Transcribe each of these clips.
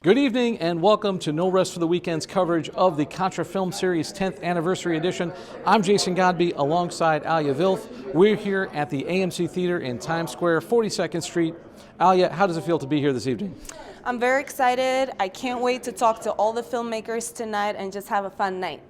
Good evening and welcome to No Rest for the Weekend's coverage of the Katra Film Series 10th Anniversary Edition. I'm Jason Godbey alongside Alya Vilf. We're here at the AMC Theater in Times Square, 42nd Street. Alya, how does it feel to be here this evening? I'm very excited. I can't wait to talk to all the filmmakers tonight and just have a fun night.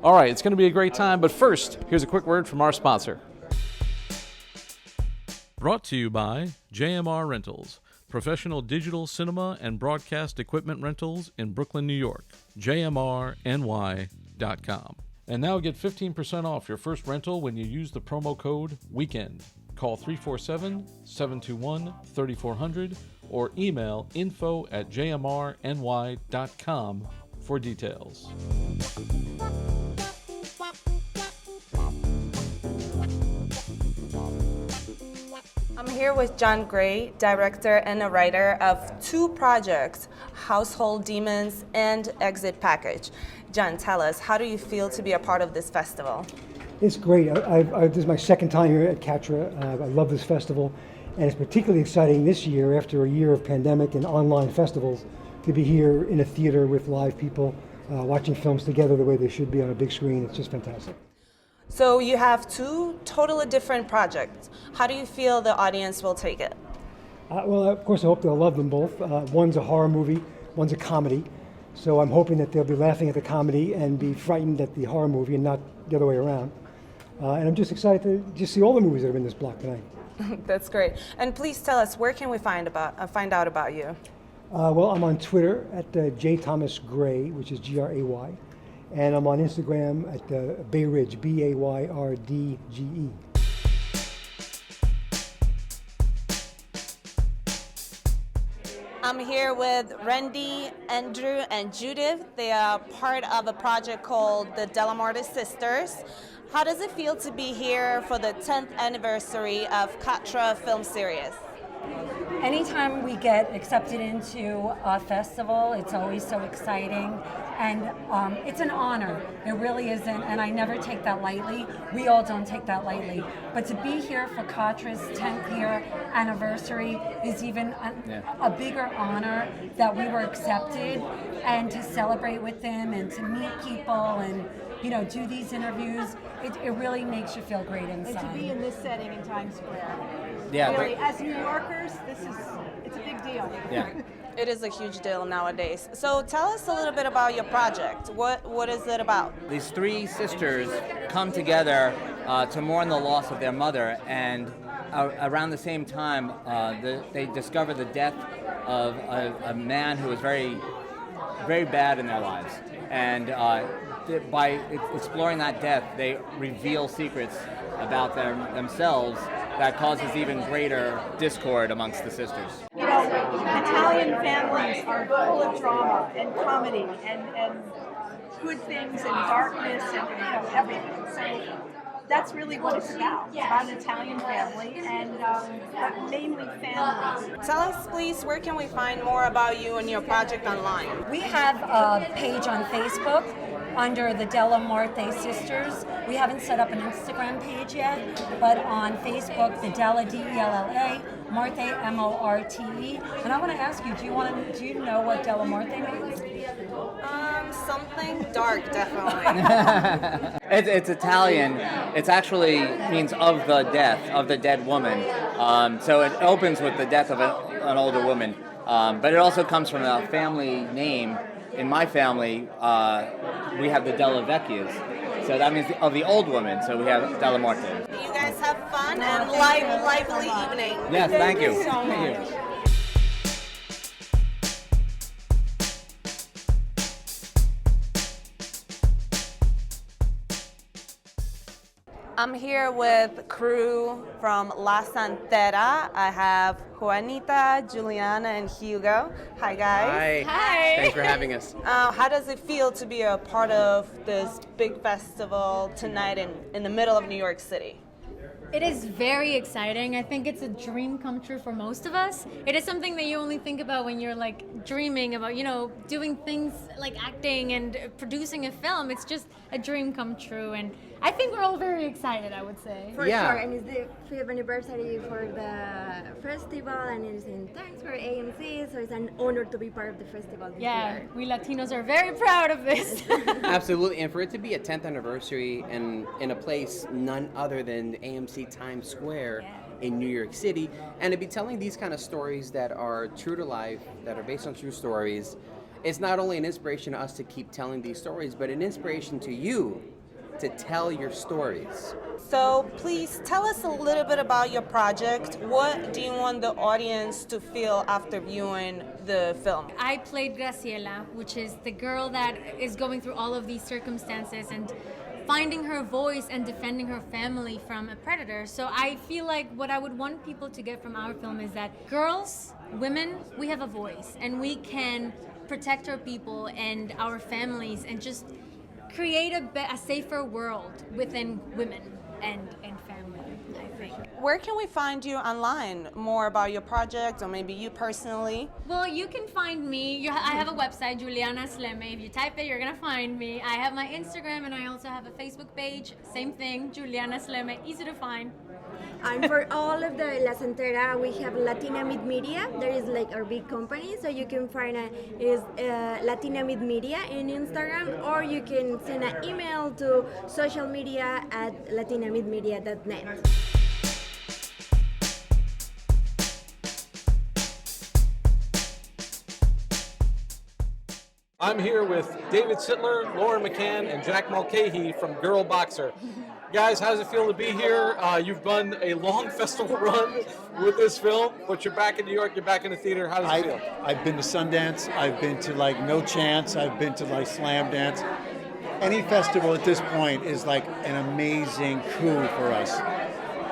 All right, it's going to be a great time, but first, here's a quick word from our sponsor. Brought to you by JMR Rentals. Professional digital cinema and broadcast equipment rentals in Brooklyn, New York. JMRNY.com. And now get 15% off your first rental when you use the promo code WEEKEND. Call 347-721-3400 or email info@jmrny.com for details. I'm here with John Gray, director and a writer of two projects, Household Demons and Exit Package. John, tell us, how do you feel to be a part of this festival? It's great. This is my second time here at Katra. I love this festival, and it's particularly exciting this year, after a year of pandemic and online festivals, to be here in a theater with live people, watching films together the way they should be on a big screen. It's just fantastic. So you have two totally different projects. How do you feel the audience will take it? Well, of course, I hope they'll love them both. One's a horror movie, one's a comedy. So I'm hoping that they'll be laughing at the comedy and be frightened at the horror movie and not the other way around. And I'm just excited to just see all the movies that are in this block tonight. That's great. And please tell us, where can we find out about you? Well, I'm on Twitter at J. Thomas Gray, which is Gray. And I'm on Instagram at Bayridge, Bayrdge. I'm here with Randy, Andrew, and Judith. They are part of a project called the Della Sisters. How does it feel to be here for the 10th anniversary of Katra Film Series? Anytime we get accepted into a festival, it's always so exciting, and it's an honor. It really isn't, and I never take that lightly. We all don't take that lightly. But to be here for Katra's 10th year anniversary is even a bigger honor, that we were accepted, and to celebrate with them and to meet people and do these interviews. It really makes you feel great inside. And to be in this setting in Times Square. Yeah, really, as New Yorkers, it's a big deal. Yeah. It is a huge deal nowadays. So tell us a little bit about your project. What is it about? These three sisters come together to mourn the loss of their mother, and around the same time, they discover the death of a man who was very, very bad in their lives. And by exploring that death, they reveal secrets about themselves that causes even greater discord amongst the sisters. Italian families are full of drama and comedy and good things and darkness and everything. So that's really what it's about. It's about an Italian family and but mainly families. Tell us, please, where can we find more about you and your project online? We have a page on Facebook under the Della Morte Sisters. We haven't set up an Instagram page yet, but on Facebook, the Della, Della, Morte, Morte. And I want to ask you, do you know what Della Morte means? Something dark, definitely. It's Italian. It actually means of the dead woman. So it opens with the death of an older woman. But it also comes from a family name. In my family, we have the Della Vecchias. So that means of the old woman. So we have Della Morte. You guys have fun and lively evening. Yes, thank you. So Thank you. much. I'm here with crew from La Santera. I have Juanita, Juliana, and Hugo. Hi, guys. Hi. Thanks for having us. How does it feel to be a part of this big festival tonight in the middle of New York City? It is very exciting. I think it's a dream come true for most of us. It is something that you only think about when you're like dreaming about, doing things like acting and producing a film. It's just a dream come true. And I think we're all very excited, I would say. For sure, and it's the 5th anniversary for the festival, and it's in Times Square AMC, so it's an honor to be part of the festival this year. We Latinos are very proud of this. Absolutely, and for it to be a 10th anniversary and in a place none other than AMC Times Square in New York City, and to be telling these kind of stories that are true to life, that are based on true stories, it's not only an inspiration to us to keep telling these stories, but an inspiration to you to tell your stories. So please tell us a little bit about your project. What do you want the audience to feel after viewing the film? I played Graciela, which is the girl that is going through all of these circumstances and finding her voice and defending her family from a predator. So I feel like what I would want people to get from our film is that girls, women, we have a voice and we can protect our people and our families and just create a safer world within women and family, I think. Where can we find you online? More about your project or maybe you personally? Well, you can find me. I have a website, Juliana Sleme. If you type it, you're going to find me. I have my Instagram and I also have a Facebook page. Same thing, Juliana Sleme. Easy to find. And for all of the La Santera, we have Latina Mid Media. There is like our big company, so you can find Latina Mid Media in Instagram, or you can send an email to social media at latinamidmedia.net. I'm here with David Sittler, Lauren McCann, and Jack Mulcahy from Girl Boxer. Guys, how does it feel to be here? You've done a long festival run with this film, but you're back in New York, you're back in the theater. How does it feel? I've been to Sundance, I've been to like No Chance, I've been to like Slam Dance. Any festival at this point is like an amazing coup for us.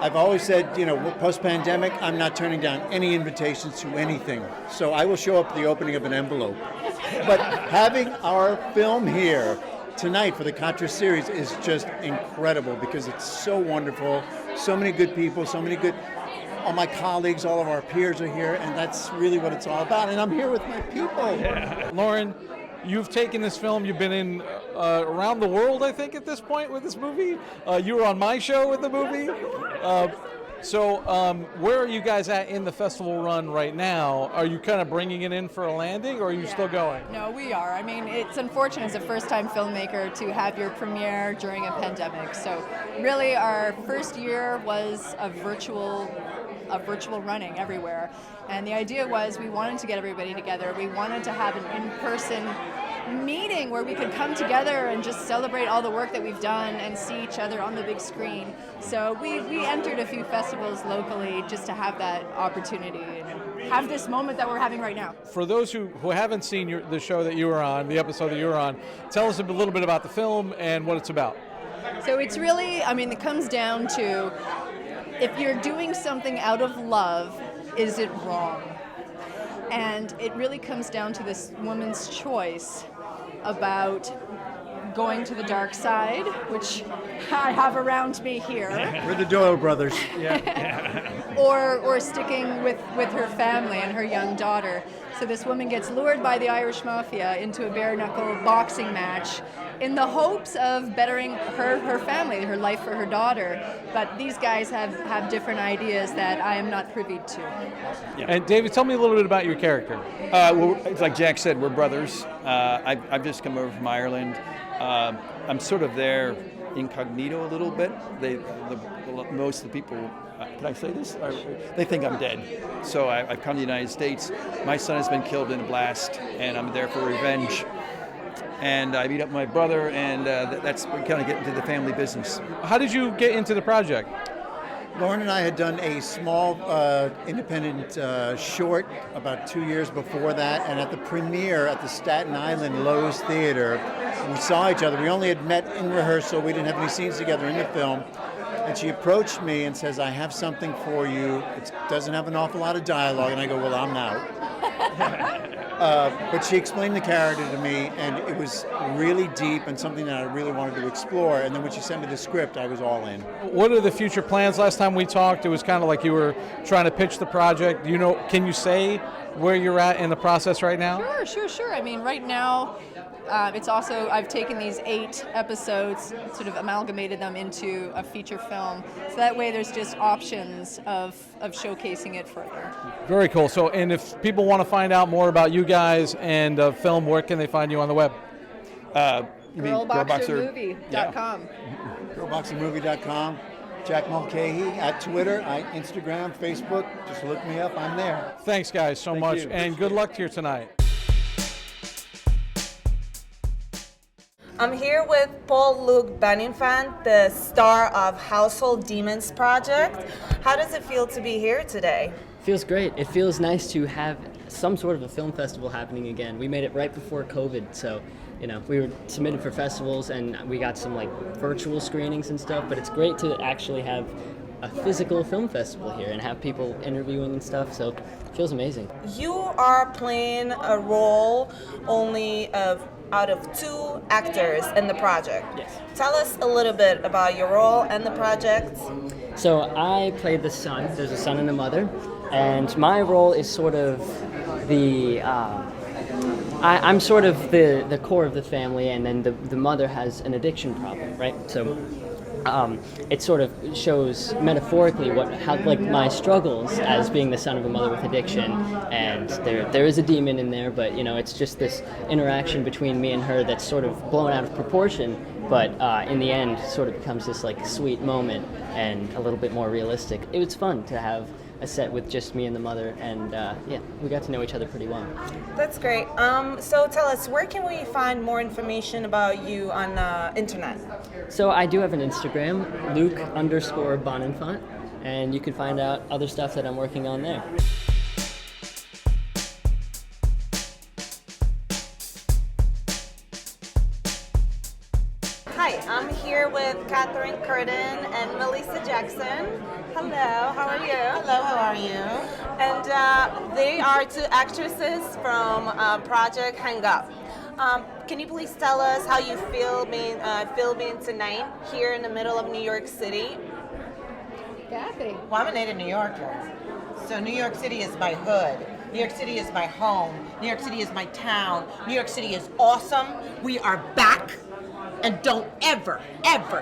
I've always said, post-pandemic, I'm not turning down any invitations to anything. So I will show up at the opening of an envelope. But having our film here tonight for the Katra series is just incredible because it's so wonderful. So many good people, all my colleagues, all of our peers are here, and that's really what it's all about. And I'm here with my people. Yeah. Lauren, you've taken this film, you've been in around the world, I think, at this point with this movie. You were on my show with the movie. So where are you guys at in the festival run right now? Are you kind of bringing it in for a landing, or are you still going? No, we are. I mean, it's unfortunate as a first-time filmmaker to have your premiere during a pandemic. So really our first year was a virtual running everywhere. And the idea was we wanted to get everybody together. We wanted to have an in-person meeting where we could come together and just celebrate all the work that we've done and see each other on the big screen. So we entered a few festivals locally just to have that opportunity and have this moment that we're having right now. For those who haven't seen the show that you were on, the episode that you were on, tell us a little bit about the film and what it's about. So it's really, it comes down to if you're doing something out of love, is it wrong? And it really comes down to this woman's choice about going to the dark side, which I have around me here. We're the Doyle brothers. or sticking with her family and her young daughter. So this woman gets lured by the Irish Mafia into a bare-knuckle boxing match in the hopes of bettering her family, her life for her daughter. But these guys have different ideas that I am not privy to. Yeah. And David, tell me a little bit about your character. Well, it's like Jack said, we're brothers. I've just come over from Ireland. I'm sort of there incognito a little bit. Most of the people, can I say this? They think I'm dead. So I've come to the United States. My son has been killed in a blast, and I'm there for revenge. And I beat up my brother, and that's we kind of get into the family business. How did you get into the project? Lauren and I had done a small independent short about 2 years before that, and at the premiere at the Staten Island Lowe's Theater, we saw each other. We only had met in rehearsal. We didn't have any scenes together in the film. And she approached me and says, I have something for you. It doesn't have an awful lot of dialogue. And I go, well, I'm out. But she explained the character to me, and it was really deep and something that I really wanted to explore. And then when she sent me the script, I was all in. What are the future plans? Last time we talked, it was kind of like you were trying to pitch the project. Can you say where you're at in the process right now? Sure. I mean, right now, it's also, I've taken these 8 episodes, sort of amalgamated them into a feature film. So that way there's just options of showcasing it further. Very cool. So, and if people want to find out more about you guys and film, where can they find you on the web? Girlboxermovie.com. Girlboxermovie.com. Jack Mulcahy at Twitter, Instagram, Facebook. Just look me up. I'm there. Thanks, guys, so Thank much. you. And good luck to you tonight. I'm here with Paul-Luc Beninfant, the star of Household Demons Project. How does it feel to be here today? Feels great. It feels nice to have some sort of a film festival happening again. We made it right before COVID, so we were submitted for festivals and we got some virtual screenings and stuff, but it's great to actually have a physical film festival here and have people interviewing and stuff, so it feels amazing. You are playing a role only out of 2 actors in the project. Yes. Tell us a little bit about your role and the project. So I played the son. There's a son and a mother, and my role is sort of the I'm sort of the core of the family, and then the mother has an addiction problem, right? So it sort of shows metaphorically how my struggles as being the son of a mother with addiction, and there is a demon in there, but it's just this interaction between me and her that's sort of blown out of proportion, but in the end sort of becomes this sweet moment and a little bit more realistic. It was fun to have a set with just me and the mother, and we got to know each other pretty well. That's great. So tell us, where can we find more information about you on the internet? So I do have an Instagram, Luc_Beninfant, and you can find out other stuff that I'm working on there. Hi, I'm here with Catherine Curtin and Melissa Jackson. Hello, how are you? Hello, how are you? And they are 2 actresses from Project Hang Up. Can you please tell us how you feel being filming tonight here in the middle of New York City? Kathy. Well, I'm a native New Yorker. So New York City is my hood. New York City is my home. New York City is my town. New York City is awesome. We are back. And don't ever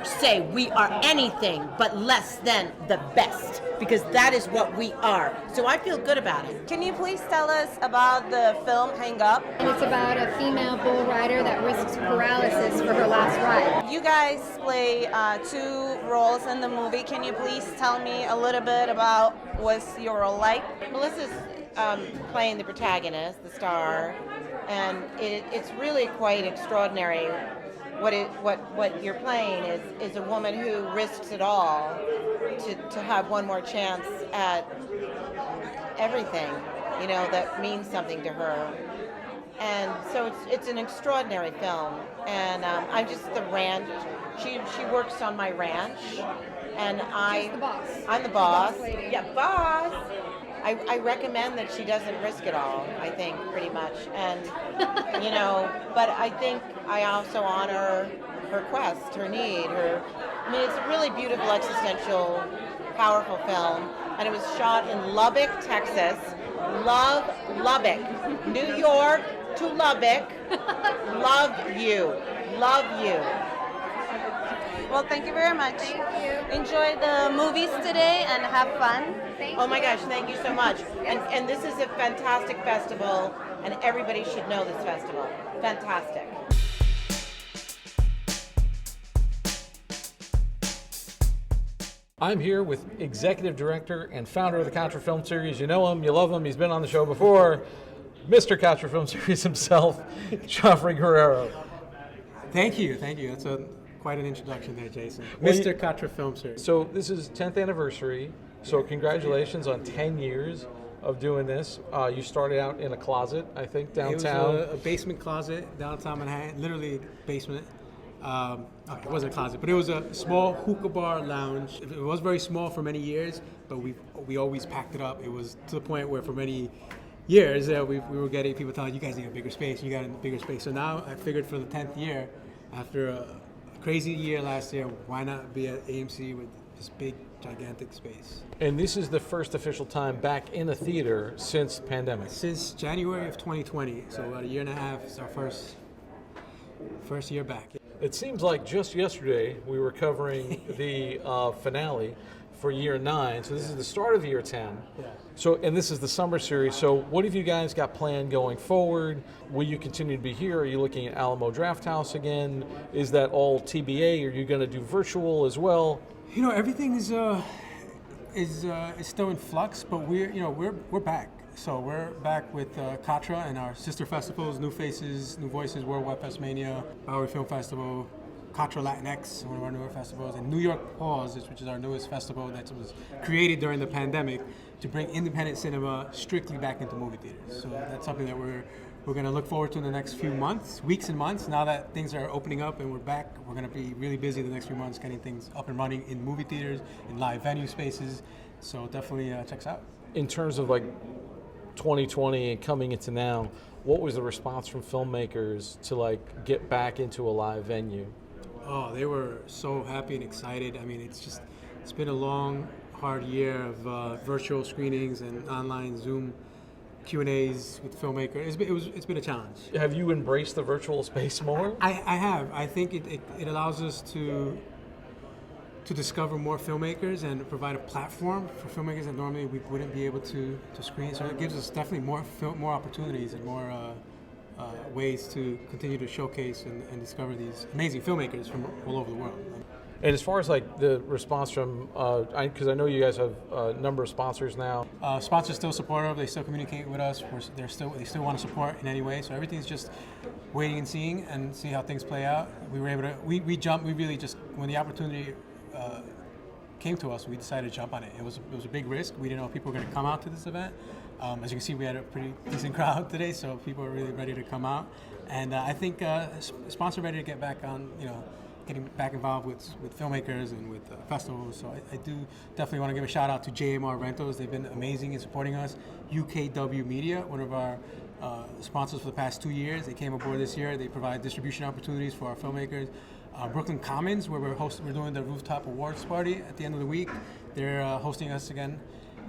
say we are anything but less than the best, because that is what we are. So I feel good about it. Can you please tell us about the film Hang Up? And it's about a female bull rider that risks paralysis for her last ride. You guys play 2 roles in the movie. Can you please tell me a little bit about what's your role like? Melissa's playing the protagonist, the star, and it's really quite extraordinary. What you're playing is a woman who risks it all to have one more chance at everything, that means something to her. And so it's an extraordinary film. And I'm just the ranch. She works on my ranch, and She's the boss. I'm the boss. Boss lady. Yeah, boss. I recommend that she doesn't risk it all, I think, pretty much. And, but I think I also honor her quest, her need, it's a really beautiful, existential, powerful film. And it was shot in Lubbock, Texas. Love Lubbock. New York to Lubbock. Love you. Love you. Well, thank you very much. Thank you. Enjoy the movies today and have fun. Oh my gosh, thank you so much. And this is a fantastic festival, and everybody should know this festival. Fantastic. I'm here with Executive Director and founder of the Katra Film Series. You know him, you love him, he's been on the show before. Mr. Katra Film Series himself, Joffrey Guerrero. Thank you. That's quite an introduction there, Jason. Mr. Katra Film Series. So this is 10th anniversary, so congratulations on 10 years of doing this. You started out in a closet, I think, downtown. It was a basement closet downtown Manhattan, literally basement. It wasn't a closet, but it was a small hookah bar lounge. It was very small for many years, but we always packed it up. It was to the point where for many years, we were getting people telling you guys need a bigger space, you got a bigger space. So now I figured for the 10th year, after a crazy year last year, why not be at AMC with this big, gigantic space? And this is the first official time back in a theater since the pandemic. Since January of 2020, so about a year and a half. It's our first year back. It seems like just yesterday we were covering the finale for year 9. So this is the start of year 10. Yeah. So, and this is the summer series. So what have you guys got planned going forward? Will you continue to be here? Are you looking at Alamo Drafthouse again? Is that all TBA? Are you going to do virtual as well? You know, everything is still in flux, but we're back. So we're back with Katra and our sister festivals, New Faces, New Voices, Worldwide Festmania, Bowery Film Festival, Katra Latinx, one of our newer festivals, and New York Pause, which is our newest festival that was created during the pandemic to bring independent cinema strictly back into movie theaters. So that's something that we're going to look forward to in the next few months, weeks and months. Now that things are opening up and we're back, we're going to be really busy the next few months getting things up and running in movie theaters, in live venue spaces. So definitely check us out. In terms of like 2020 and coming into now, what was the response from filmmakers to like get back into a live venue? Oh, they were so happy and excited. I mean, it's been a long, hard year of virtual screenings and online Zoom Q&As with filmmakers. It's been a challenge. Have you embraced the virtual space more? I have. I think it allows us to discover more filmmakers and provide a platform for filmmakers that normally we wouldn't be able to screen. So it gives us definitely more opportunities and more ways to continue to showcase and discover these amazing filmmakers from all over the world. And as far as like the response from, because I know you guys have a number of sponsors now. Sponsors still supportive. They still communicate with us. They still want to support in any way. So everything's just waiting and seeing and see how things play out. We were able to we jumped. We really just when the opportunity came to us, we decided to jump on it. It was a big risk. We didn't know if people were going to come out to this event. As you can see, we had a pretty decent crowd today, so people are really ready to come out. And I think sponsors are ready to get back on, getting back involved with filmmakers and with festivals. So I do definitely want to give a shout out to JMR Rentals. They've been amazing in supporting us. UKW Media, one of our sponsors for the past 2 years. They came aboard this year. They provide distribution opportunities for our filmmakers. Brooklyn Commons, where we're doing the rooftop awards party at the end of the week. They're hosting us again.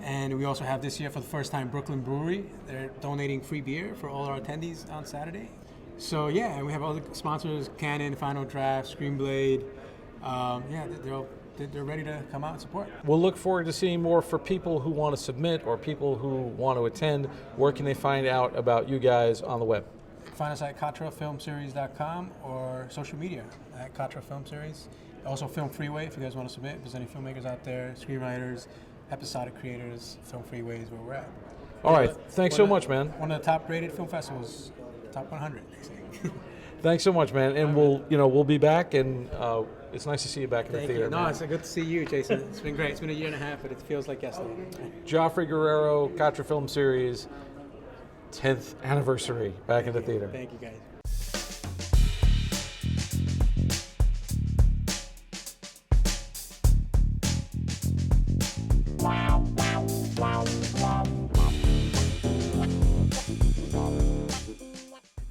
And we also have this year, for the first time, Brooklyn Brewery. They're donating free beer for all our attendees on Saturday. So yeah, and we have other sponsors, Canon, Final Draft, Screenblade. They're ready to come out and support. We'll look forward to seeing more. For people who want to submit or people who want to attend, where can they find out about you guys on the web? Find us at KatraFilmSeries.com or social media at Katra Film Series. Also Film Freeway if you guys want to submit. If there's any filmmakers out there, screenwriters, episodic creators, Film Freeway is where we're at. All right, thanks so much, man. One of the top rated film festivals, top 100, they say. Thanks so much, man. And we'll be back, and it's nice to see you back in the Thank theater. you. No, man. it's good to see you, Jason. It's been great. It's been a year and a half, but it feels like yesterday. Joffrey Guerrero, Katra Film Series, 10th anniversary back in the theater. Thank you, guys.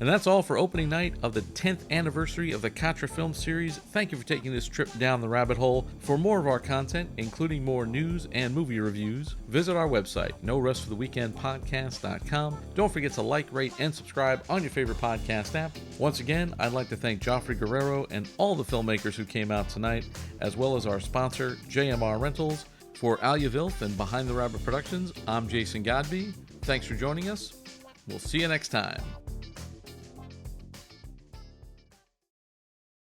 And that's all for opening night of the 10th anniversary of the Katra Film Series. Thank you for taking this trip down the rabbit hole. For more of our content, including more news and movie reviews, visit our website, norestfortheweekendpodcast.com. Don't forget to like, rate, and subscribe on your favorite podcast app. Once again, I'd like to thank Joffrey Guerrero and all the filmmakers who came out tonight, as well as our sponsor, JMR Rentals. For Alya, Vilf, and Behind the Rabbit Productions, I'm Jason Godbey. Thanks for joining us. We'll see you next time.